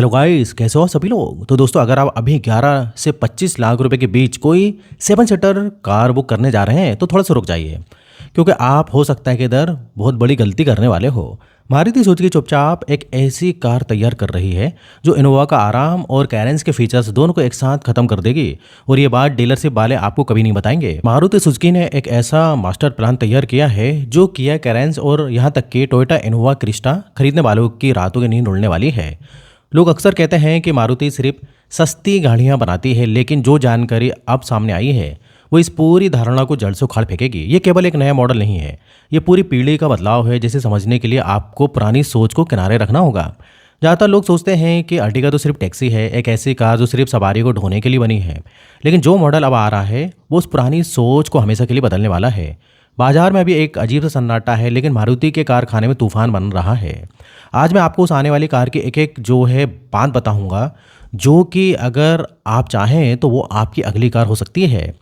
Hello guys, कैसे हो सभी लोग। तो दोस्तों, अगर आप अभी 11 से 25 लाख रुपए के बीच कोई 7 सीटर कार बुक करने जा रहे हैं तो थोड़ा सा रुक जाइए, क्योंकि आप हो सकता है कि इधर बहुत बड़ी गलती करने वाले हो। मारुति सुजुकी चुपचाप एक ऐसी कार तैयार कर रही है जो इनोवा का आराम और कैरेंस के फीचर्स दोनों को एक साथ खत्म कर देगी, और ये बात डीलरशिप वाले आपको कभी नहीं बताएंगे। मारुति सुजुकी ने एक ऐसा मास्टर प्लान तैयार किया है जो किया कैरेंस और यहाँ तक कि टोयोटा इनोवा क्रिस्टा खरीदने वालों की रातों की नींद उड़ने वाली है। लोग अक्सर कहते हैं कि मारुति सिर्फ सस्ती गाड़ियां बनाती है, लेकिन जो जानकारी अब सामने आई है वो इस पूरी धारणा को जड़ से उखाड़ फेंकेगी। ये केवल एक नया मॉडल नहीं है, ये पूरी पीढ़ी का बदलाव है, जिसे समझने के लिए आपको पुरानी सोच को किनारे रखना होगा। ज़्यादातर लोग सोचते हैं कि अर्टिगा तो सिर्फ टैक्सी है, एक ऐसी कार जो सिर्फ सवारी को ढोने के लिए बनी है। लेकिन जो मॉडल अब आ रहा है वो उस पुरानी सोच को हमेशा के लिए बदलने वाला है। बाजार में अभी एक अजीब सा सन्नाटा है, लेकिन मारुति के कारखाने में तूफान बन रहा है। आज मैं आपको उस आने वाली कार की एक एक जो है बात बताऊंगा, जो कि अगर आप चाहें तो वो आपकी अगली कार हो सकती है।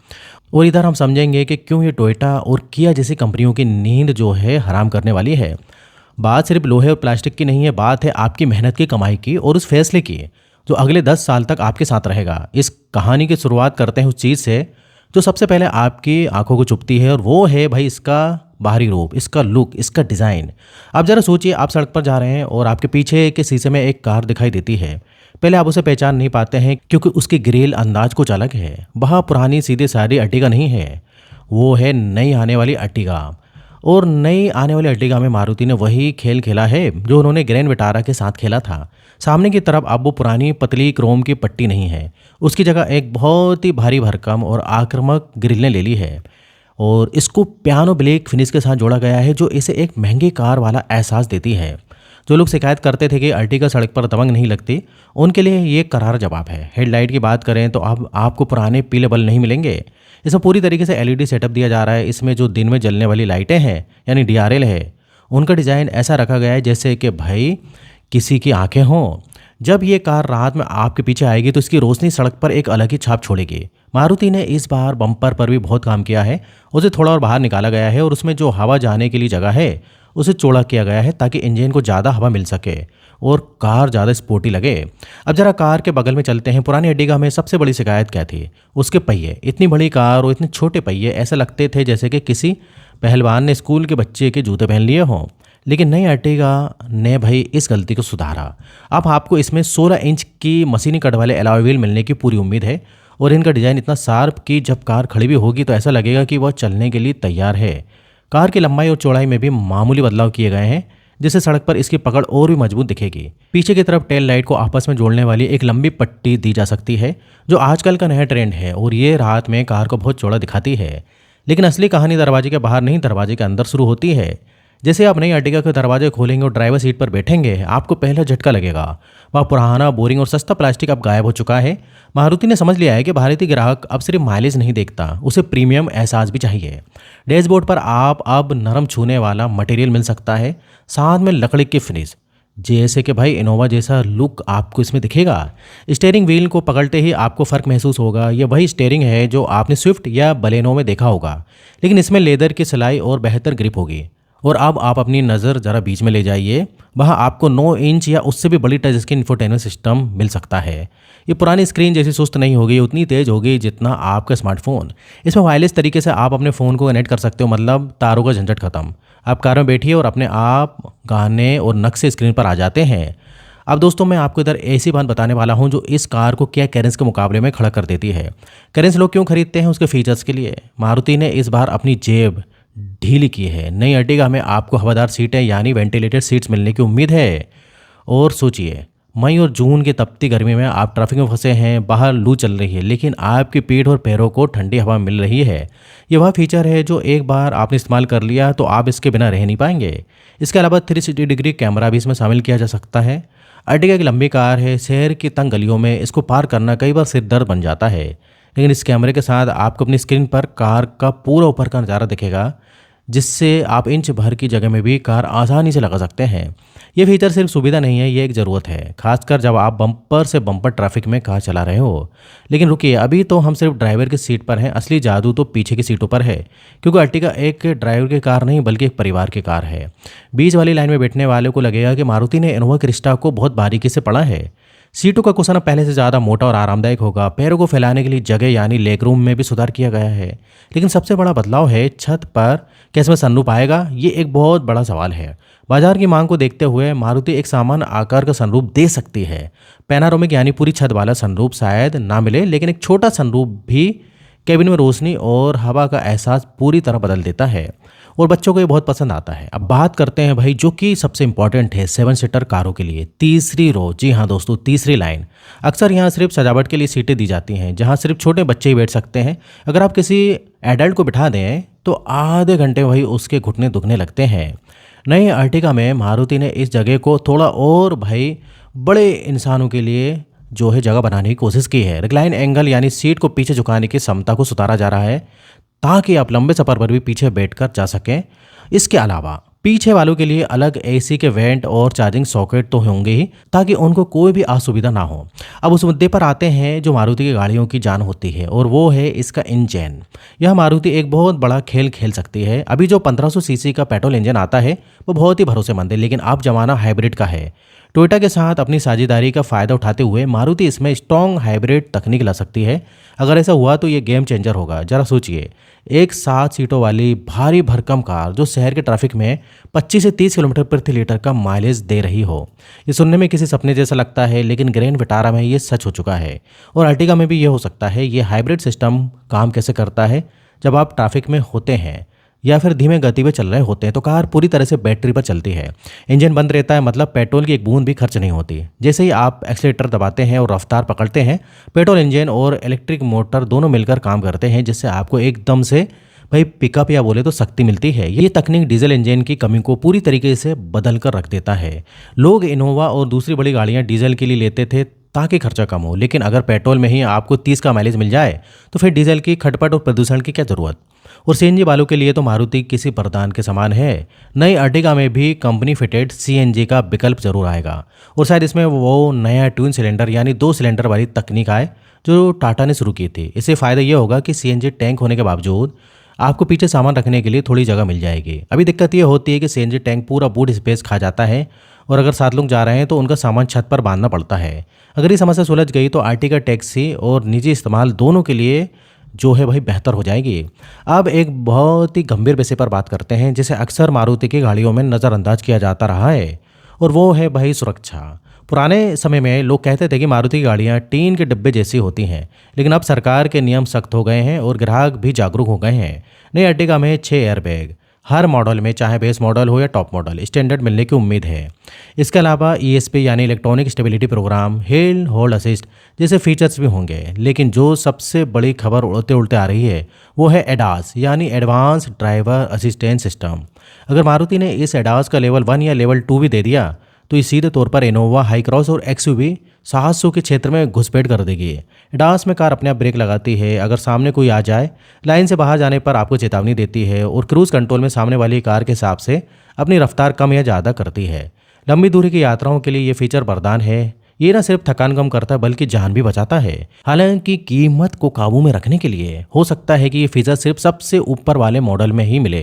और इधर हम समझेंगे कि क्यों ये टोयोटा और किया जैसी कंपनियों की नींद जो है हराम करने वाली है। बात सिर्फ लोहे और प्लास्टिक की नहीं है, बात है आपकी मेहनत की, कमाई की और उस फैसले की जो अगले 10 साल तक आपके साथ रहेगा। इस कहानी की शुरुआत करते हैं उस चीज़ से जो सबसे पहले आपकी आंखों को चुभती है, और वो है भाई इसका बाहरी रूप, इसका लुक, इसका डिज़ाइन। आप ज़रा सोचिए, आप सड़क पर जा रहे हैं और आपके पीछे के शीशे में एक कार दिखाई देती है। पहले आप उसे पहचान नहीं पाते हैं क्योंकि उसकी ग्रिल अंदाज कुछ अलग है। वह पुरानी सीधी सादी अर्टिगा नहीं है, वो है नई आने वाली अर्टिगा। और नई आने वाली अर्टिगा में मारुति ने वही खेल खेला है जो उन्होंने ग्रैंड विटारा के साथ खेला था। सामने की तरफ अब वो पुरानी पतली क्रोम की पट्टी नहीं है, उसकी जगह एक बहुत ही भारी भरकम और आक्रामक ग्रिल ने ले ली है। और इसको पियानो ब्लैक फिनिश के साथ जोड़ा गया है जो इसे एक महंगी कार वाला एहसास देती है। जो लोग शिकायत करते थे कि अर्टिगा सड़क पर दबंग नहीं लगती, उनके लिए ये करारा जवाब है। हेडलाइट की बात करें तो अब आपको पुराने पीले बल्ब नहीं मिलेंगे, इसमें पूरी तरीके से एलईडी सेटअप दिया जा रहा है। इसमें जो दिन में जलने वाली लाइटें हैं यानी डीआरएल है, उनका डिज़ाइन ऐसा रखा गया है जैसे कि भाई किसी की आंखें हों। जब ये कार रात में आपके पीछे आएगी तो इसकी रोशनी सड़क पर एक अलग ही छाप छोड़ेगी। मारुति ने इस बार बम्पर पर भी बहुत काम किया है, उसे थोड़ा और बाहर निकाला गया है और उसमें जो हवा जाने के लिए जगह है उसे चौड़ा किया गया है ताकि इंजन को ज़्यादा हवा मिल सके और कार ज़्यादा स्पोर्टी लगे। अब जरा कार के बगल में चलते हैं। पुरानी अर्टिगा में सबसे बड़ी शिकायत क्या थी? उसके पहिए। इतनी बड़ी कार और इतने छोटे पहिए, ऐसे लगते थे जैसे कि किसी पहलवान ने स्कूल के बच्चे के जूते पहन लिए हों। लेकिन नई अर्टिगा ने भाई इस गलती को सुधारा। अब आपको इसमें 16 इंच की मशीनी कट वाले अलॉय व्हील मिलने की पूरी उम्मीद है, और इनका डिज़ाइन इतना शार्प कि जब कार खड़ी भी होगी तो ऐसा लगेगा कि वह चलने के लिए तैयार है। कार की लंबाई और चौड़ाई में भी मामूली बदलाव किए गए हैं, जिससे सड़क पर इसकी पकड़ और भी मजबूत दिखेगी। पीछे की तरफ टेल लाइट को आपस में जोड़ने वाली एक लंबी पट्टी दी जा सकती है, जो आजकल का नया ट्रेंड है, और ये रात में कार को बहुत चौड़ा दिखाती है। लेकिन असली कहानी दरवाजे के बाहर नहीं, दरवाजे के अंदर शुरू होती है। जैसे आप नई अर्टिगा के दरवाजे खोलेंगे और ड्राइवर सीट पर बैठेंगे, आपको पहला झटका लगेगा। वह पुराना, बोरिंग और सस्ता प्लास्टिक अब गायब हो चुका है। मारुति ने समझ लिया है कि भारतीय ग्राहक अब सिर्फ माइलेज नहीं देखता, उसे प्रीमियम एहसास भी चाहिए। डैशबोर्ड पर आप अब नरम छूने वाला मटेरियल मिल सकता है, साथ में लकड़ी की फिनिश, जैसे कि भाई इनोवा जैसा लुक आपको इसमें दिखेगा। स्टीयरिंग व्हील को पकड़ते ही आपको फ़र्क महसूस होगा। यह वही स्टीयरिंग है जो आपने स्विफ्ट या बलेनो में देखा होगा, लेकिन इसमें लेदर की सिलाई और बेहतर ग्रिप होगी। और अब आप अपनी नज़र ज़रा बीच में ले जाइए, वहाँ आपको 9 इंच या उससे भी बड़ी टच स्क्रीन इंफोटेनमेंट सिस्टम मिल सकता है। ये पुरानी स्क्रीन जैसी सुस्त नहीं होगी, उतनी तेज़ होगी जितना आपका स्मार्टफोन। इसमें वायरलेस तरीके से आप अपने फ़ोन को कनेक्ट कर सकते हो, मतलब तारों का झंझट खत्म। आप कार में बैठिए और अपने आप गाने और नक्शे स्क्रीन पर आ जाते हैं। अब दोस्तों, मैं आपको इधर ऐसी बात बताने वाला हूं जो इस कार को क्या कैरेंस के मुकाबले में खड़ा कर देती है। कैरेंस लोग क्यों खरीदते हैं? उसके फीचर्स के लिए। मारुति ने इस बार अपनी जेब ढीली की है। नई अर्टिगा में आपको हवादार सीटें यानी वेंटिलेटेड सीट्स मिलने की उम्मीद है। और सोचिए, मई और जून की तपती गर्मी में आप ट्रैफिक में फंसे हैं, बाहर लू चल रही है, लेकिन आपकी पीठ और पैरों को ठंडी हवा मिल रही है। ये वह फीचर है जो एक बार आपने इस्तेमाल कर लिया तो आप इसके बिना रह नहीं पाएंगे। इसके अलावा 360 डिग्री कैमरा भी इसमें शामिल किया जा सकता है। अर्टिगा की लंबी कार है, शहर की तंग गलियों में इसको पार करना कई बार सिर दर्द बन जाता है, लेकिन इस कैमरे के साथ आपको अपनी स्क्रीन पर कार का पूरा ऊपर का नज़ारा दिखेगा, जिससे आप इंच भर की जगह में भी कार आसानी से लगा सकते हैं। ये फीचर सिर्फ सुविधा नहीं है, ये एक ज़रूरत है, खासकर जब आप बम्पर से बम्पर ट्रैफिक में कार चला रहे हो। लेकिन रुकिए, अभी तो हम सिर्फ ड्राइवर की सीट पर हैं, असली जादू तो पीछे की सीटों पर है, क्योंकि अर्टिगा एक ड्राइवर की कार नहीं बल्कि एक परिवार की कार है। बीच वाली लाइन में बैठने वाले को लगेगा कि मारुति ने इनोवा क्रिस्टा को बहुत बारीकी से पढ़ा है। सीटों का कुशन अब पहले से ज़्यादा मोटा और आरामदायक होगा। पैरों को फैलाने के लिए जगह यानी लेग रूम में भी सुधार किया गया है। लेकिन सबसे बड़ा बदलाव है छत पर। क्या इसमें सनरूफ आएगा? ये एक बहुत बड़ा सवाल है। बाजार की मांग को देखते हुए मारुति एक सामान्य आकार का सनरूफ दे सकती है। पैनारोमिक यानी पूरी छत वाला सनरूफ शायद ना मिले, लेकिन एक छोटा सनरूफ भी कैबिन में रोशनी और हवा का एहसास पूरी तरह बदल देता है और बच्चों को ये बहुत पसंद आता है। अब बात करते हैं भाई जो कि सबसे इंपॉर्टेंट है 7 सीटर कारों के लिए, तीसरी रो। जी हाँ दोस्तों, तीसरी लाइन। अक्सर यहाँ सिर्फ सजावट के लिए सीटें दी जाती हैं जहाँ सिर्फ छोटे बच्चे ही बैठ सकते हैं। अगर आप किसी एडल्ट को बिठा दें तो आधे घंटे में भाई उसके घुटने दुखने लगते हैं। नई अर्टिगा में मारुति ने इस जगह को थोड़ा और भाई बड़े इंसानों के लिए जो है जगह बनाने की कोशिश की है। रिक्लाइन एंगल यानी सीट को पीछे झुकाने की क्षमता को सुधारा जा रहा है ताकि आप लंबे सफ़र पर भी पीछे बैठकर जा सकें। इसके अलावा पीछे वालों के लिए अलग एसी के वेंट और चार्जिंग सॉकेट तो होंगे ही ताकि उनको कोई भी असुविधा ना हो। अब उस मुद्दे पर आते हैं जो मारुति की गाड़ियों की जान होती है और वो है इसका इंजन। यह मारुति एक बहुत बड़ा खेल खेल सकती है। अभी जो 1500 सीसी का पेट्रोल इंजन आता है वो बहुत ही भरोसेमंद है, लेकिन अब जमाना हाइब्रिड का है। टोयोटा के साथ अपनी साझेदारी का फायदा उठाते हुए मारुति इसमें स्ट्रॉन्ग हाइब्रिड तकनीक ला सकती है। अगर ऐसा हुआ तो ये गेम चेंजर होगा। जरा सोचिए, एक 7 सीटों वाली भारी भरकम कार जो शहर के ट्रैफिक में 25 से 30 किलोमीटर प्रति लीटर का माइलेज दे रही हो। ये सुनने में किसी सपने जैसा लगता है, लेकिन ग्रैंड विटारा में ये सच हो चुका है और अर्टिगा में भी ये हो सकता है। ये हाइब्रिड सिस्टम काम कैसे करता है? जब आप ट्रैफिक में होते हैं या फिर धीमे गति पे चल रहे होते हैं तो कार पूरी तरह से बैटरी पर चलती है। इंजन बंद रहता है, मतलब पेट्रोल की एक बूंद भी खर्च नहीं होती। जैसे ही आप एक्सीलेटर दबाते हैं और रफ्तार पकड़ते हैं, पेट्रोल इंजन और इलेक्ट्रिक मोटर दोनों मिलकर काम करते हैं, जिससे आपको एकदम से भाई पिकअप या बोले तो शक्ति मिलती है। ये तकनीक डीजल इंजन की कमी को पूरी तरीके से बदल कर रख देता है। लोग इनोवा और दूसरी बड़ी गाड़ियाँ डीजल के लिए लेते थे ताकि खर्चा कम हो, लेकिन अगर पेट्रोल में ही आपको 30 का माइलेज मिल जाए तो फिर डीजल की खटपट और प्रदूषण की क्या ज़रूरत। और सीएनजी वालों के लिए तो मारुति किसी वरदान के समान है। नई अर्टिगा में भी कंपनी फिटेड सीएनजी का विकल्प जरूर आएगा और शायद इसमें वो नया ट्विन सिलेंडर यानी 2 सिलेंडर वाली तकनीक आए जो टाटा ने शुरू की थी। इससे फ़ायदा ये होगा कि सीएनजी टैंक होने के बावजूद आपको पीछे सामान रखने के लिए थोड़ी जगह मिल जाएगी। अभी दिक्कत ये होती है कि सीएनजी टैंक पूरा बूट स्पेस खा जाता है और अगर 7 लोग जा रहे हैं तो उनका सामान छत पर बांधना पड़ता है। अगर ये समस्या सुलझ गई तो अर्टिगा टैक्सी और निजी इस्तेमाल दोनों के लिए जो है भाई बेहतर हो जाएगी। अब एक बहुत ही गंभीर विषय पर बात करते हैं जिसे अक्सर मारुति की गाड़ियों में नज़रअंदाज किया जाता रहा है और वो है भाई सुरक्षा। पुराने समय में लोग कहते थे कि मारुति की गाड़ियाँ टीन के डिब्बे जैसी होती हैं, लेकिन अब सरकार के नियम सख्त हो गए हैं और ग्राहक भी जागरूक हो गए हैं। नई अर्टिगा में 6 एयरबैग हर मॉडल में, चाहे बेस मॉडल हो या टॉप मॉडल, स्टैंडर्ड मिलने की उम्मीद है। इसके अलावा ईएसपी यानी electronic stability programme, hill hold assist जैसे फीचर्स भी होंगे। लेकिन जो सबसे बड़ी खबर उड़ते उड़ते आ रही है वो है एडास यानी एडवांस ड्राइवर असिस्टेंस सिस्टम। अगर मारुति ने इस एडास का लेवल 1 या लेवल 2 भी दे दिया तो ये सीधे तौर पर इनोवा, हाई क्रॉस और एक्सयूवी साहसों के क्षेत्र में घुसपैठ कर देगी। एडास में कार अपने आप ब्रेक लगाती है, अगर सामने कोई आ जाए लाइन से बाहर जाने पर आपको चेतावनी देती है और क्रूज कंट्रोल में सामने वाली कार के हिसाब से अपनी रफ्तार कम या ज़्यादा करती है। लंबी दूरी की यात्राओं के लिए ये फीचर वरदान है। ये ना सिर्फ थकान कम करता है बल्कि जान भी बचाता है। हालांकि कीमत को काबू में रखने के लिए हो सकता है कि ये फीचर सिर्फ सबसे ऊपर वाले मॉडल में ही मिले।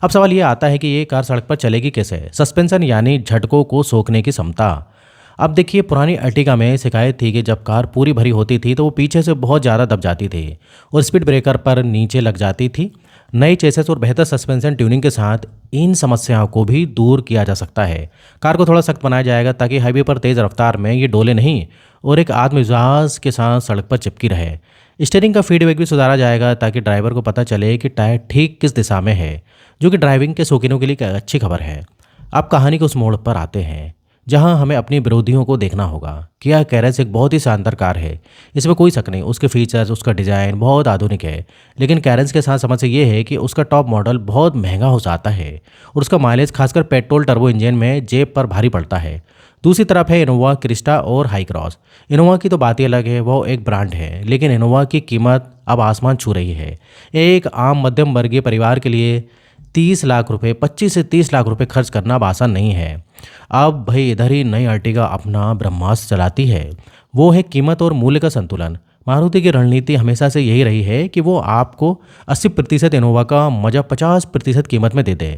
अब सवाल ये आता है कि ये कार सड़क पर चलेगी कैसे? सस्पेंशन यानी झटकों को सोखने की क्षमता। अब देखिए, पुरानी अर्टिगा में शिकायत थी कि जब कार पूरी भरी होती थी तो वो पीछे से बहुत ज़्यादा दब जाती थी और स्पीड ब्रेकर पर नीचे लग जाती थी। नई चेसिस और बेहतर सस्पेंशन ट्यूनिंग के साथ इन समस्याओं को भी दूर किया जा सकता है। कार को थोड़ा सख्त बनाया जाएगा ताकि हाईवे पर तेज़ रफ्तार में ये डोले नहीं और एक आत्मविश्वास के साथ सड़क पर चिपकी रहे। स्टीयरिंग का फीडबैक भी सुधारा जाएगा ताकि ड्राइवर को पता चले कि टायर ठीक किस दिशा में है, जो कि ड्राइविंग के शौकीनों के लिए एक अच्छी खबर है। अब कहानी के उस मोड़ पर आते हैं जहां हमें अपनी विरोधियों को देखना होगा। किया कैरेंस एक बहुत ही शानदार कार है, इसमें कोई शक नहीं। उसके फीचर्स, उसका डिज़ाइन बहुत आधुनिक है, लेकिन कैरेंस के साथ समस्या ये है कि उसका टॉप मॉडल बहुत महंगा हो जाता है और उसका माइलेज खासकर पेट्रोल टर्बो इंजन में जेब पर भारी पड़ता है। दूसरी तरफ है इनोवा क्रिस्टा और हाई क्रॉस। इनोवा की तो बात ही अलग है, वो एक ब्रांड है, लेकिन इनोवा की कीमत अब आसमान छू रही है। एक आम मध्यम वर्गीय परिवार के लिए 30 लाख रुपए, 25 से 30 लाख रुपए खर्च करना अब आसान नहीं है। अब भाई इधर ही नई अर्टिगा अपना ब्रह्मास्त्र चलाती है, वो है कीमत और मूल्य का संतुलन। मारुति की रणनीति हमेशा से यही रही है कि वो आपको 80% इनोवा का मजा 50% कीमत में दे दे।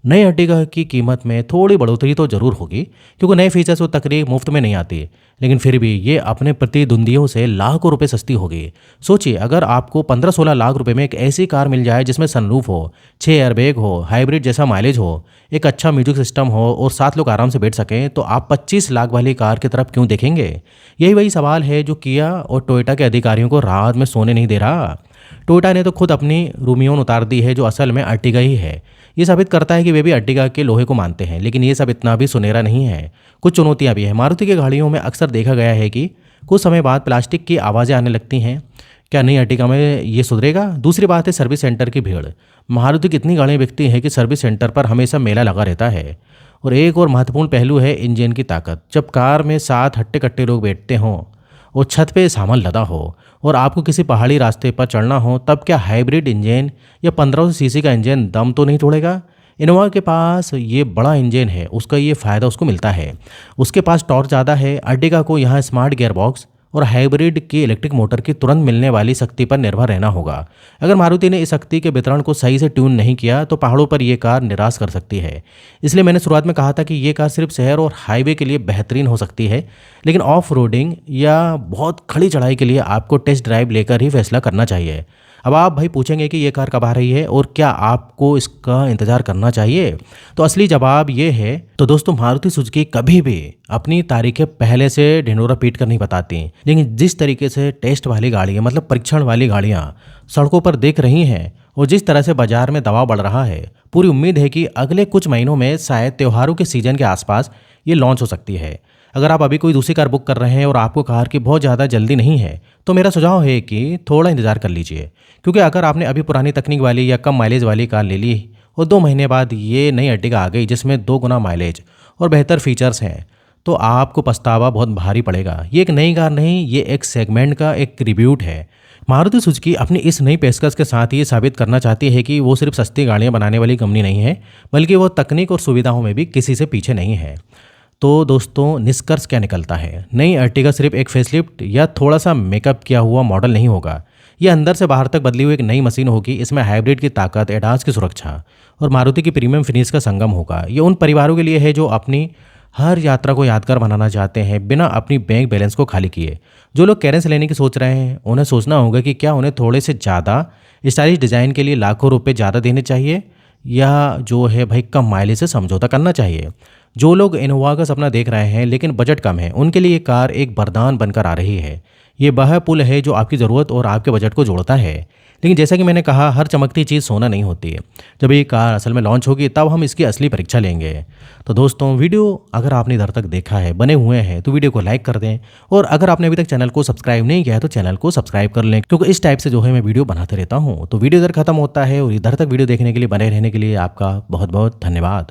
नई अर्टिगा की कीमत में थोड़ी बढ़ोतरी तो जरूर होगी क्योंकि नए फीचर्स और तकनीक मुफ्त में नहीं आती, लेकिन फिर भी ये अपने प्रतिद्वंदियों से लाखों रुपए सस्ती होगी। सोचिए, अगर आपको 15-16 लाख रुपए में एक ऐसी कार मिल जाए जिसमें सनरूफ हो, 6 एयरबैग हो, हाइब्रिड जैसा माइलेज हो, एक अच्छा म्यूजिक सिस्टम हो और 7 लोग आराम से बैठ सकें, तो आप 25 लाख वाली कार की तरफ क्यों देखेंगे? यही वही सवाल है जो किया और टोयोटा के अधिकारियों को रात में सोने नहीं दे रहा। टोयोटा ने तो खुद अपनी रूमियोन उतार दी है, जो असल में अर्टिगा ही है। ये साबित करता है कि वे भी अर्टिगा के लोहे को मानते हैं, लेकिन ये सब इतना भी सुनहरा नहीं है। कुछ चुनौतियां भी हैं। मारुति की गाड़ियों में अक्सर देखा गया है कि कुछ समय बाद प्लास्टिक की आवाज़ें आने लगती हैं। क्या नई अर्टिगा में ये सुधरेगा? दूसरी बात है सर्विस सेंटर की भीड़। मारुति की इतनी गाड़ियाँ बिकती हैं कि सर्विस सेंटर पर हमेशा मेला लगा रहता है। और एक और महत्वपूर्ण पहलू है इंजन की ताकत। जब कार में 7 हट्टे कट्टे लोग बैठते हों और छत पे सामान लदा हो और आपको किसी पहाड़ी रास्ते पर चढ़ना हो, तब क्या हाइब्रिड इंजन या 1500 सीसी का इंजन दम तो नहीं तोड़ेगा? इनोवा के पास ये बड़ा इंजन है, उसका ये फ़ायदा उसको मिलता है। उसके पास टॉर्क ज़्यादा है। अर्टिगा को यहाँ स्मार्ट गियरबॉक्स और हाइब्रिड की इलेक्ट्रिक मोटर की तुरंत मिलने वाली शक्ति पर निर्भर रहना होगा। अगर मारुति ने इस शक्ति के वितरण को सही से ट्यून नहीं किया तो पहाड़ों पर यह कार निराश कर सकती है। इसलिए मैंने शुरुआत में कहा था कि ये कार सिर्फ शहर और हाईवे के लिए बेहतरीन हो सकती है, लेकिन ऑफ रोडिंग या बहुत खड़ी चढ़ाई के लिए आपको टेस्ट ड्राइव लेकर ही फैसला करना चाहिए। अब आप भाई पूछेंगे कि ये कार कब आ रही है और क्या आपको इसका इंतज़ार करना चाहिए? तो असली जवाब ये है। तो दोस्तों, मारुति सुजुकी कभी भी अपनी तारीखें पहले से ढिंढोरा पीट कर नहीं बताती, लेकिन जिस तरीके से टेस्ट वाली गाड़ियाँ, मतलब परीक्षण वाली गाड़ियाँ सड़कों पर दिख रही हैं और जिस तरह से बाजार में दबाव बढ़ रहा है, पूरी उम्मीद है कि अगले कुछ महीनों में, शायद त्योहारों के सीजन के आसपास, ये लॉन्च हो सकती है। अगर आप अभी कोई दूसरी कार बुक कर रहे हैं और आपको कार की बहुत ज़्यादा जल्दी नहीं है, तो मेरा सुझाव है कि थोड़ा इंतज़ार कर लीजिए। क्योंकि अगर आपने अभी पुरानी तकनीक वाली या कम माइलेज वाली कार ले ली और 2 महीने बाद ये नई अर्टिगा आ गई जिसमें 2 गुना माइलेज और बेहतर फीचर्स हैं, तो आपको पछतावा बहुत भारी पड़ेगा। ये एक नई कार नहीं, ये एक सेगमेंट का एक ट्रिब्यूट है। मारुति सुजुकी अपनी इस नई पेशकश के साथ ये साबित करना चाहती है कि वो सिर्फ सस्ती गाड़ियाँ बनाने वाली कंपनी नहीं है, बल्कि वो तकनीक और सुविधाओं में भी किसी से पीछे नहीं है। तो दोस्तों, निष्कर्ष क्या निकलता है? नई अर्टिगा सिर्फ एक फेसलिफ्ट या थोड़ा सा मेकअप किया हुआ मॉडल नहीं होगा। ये अंदर से बाहर तक बदली हुई एक नई मशीन होगी। इसमें हाइब्रिड की ताकत, एडास की सुरक्षा और मारुति की प्रीमियम फिनिश का संगम होगा। ये उन परिवारों के लिए है जो अपनी हर यात्रा को यादगार बनाना चाहते हैं, बिना अपनी बैंक बैलेंस को खाली किए। जो लोग कैरेंस लेने की सोच रहे हैं, उन्हें सोचना होगा कि क्या उन्हें थोड़े से ज़्यादा स्टाइलिश डिज़ाइन के लिए लाखों रुपए ज़्यादा देने चाहिए, या जो है भाई कम माइलेज से समझौता करना चाहिए। जो लोग इनोवा का सपना देख रहे हैं लेकिन बजट कम है, उनके लिए ये कार एक वरदान बनकर आ रही है। ये वह पुल है जो आपकी ज़रूरत और आपके बजट को जोड़ता है। लेकिन जैसा कि मैंने कहा, हर चमकती चीज़ सोना नहीं होती है। जब ये कार असल में लॉन्च होगी तब हम इसकी असली परीक्षा लेंगे। तो दोस्तों, वीडियो अगर आपने इधर तक देखा है, बने हुए हैं, तो वीडियो को लाइक कर दें। और अगर आपने अभी तक चैनल को सब्सक्राइब नहीं किया है तो चैनल को सब्सक्राइब कर लें, क्योंकि इस टाइप से जो है मैं वीडियो बनाते रहता हूँ। तो वीडियो इधर खत्म होता है और इधर तक वीडियो देखने के लिए, बने रहने के लिए आपका बहुत बहुत धन्यवाद।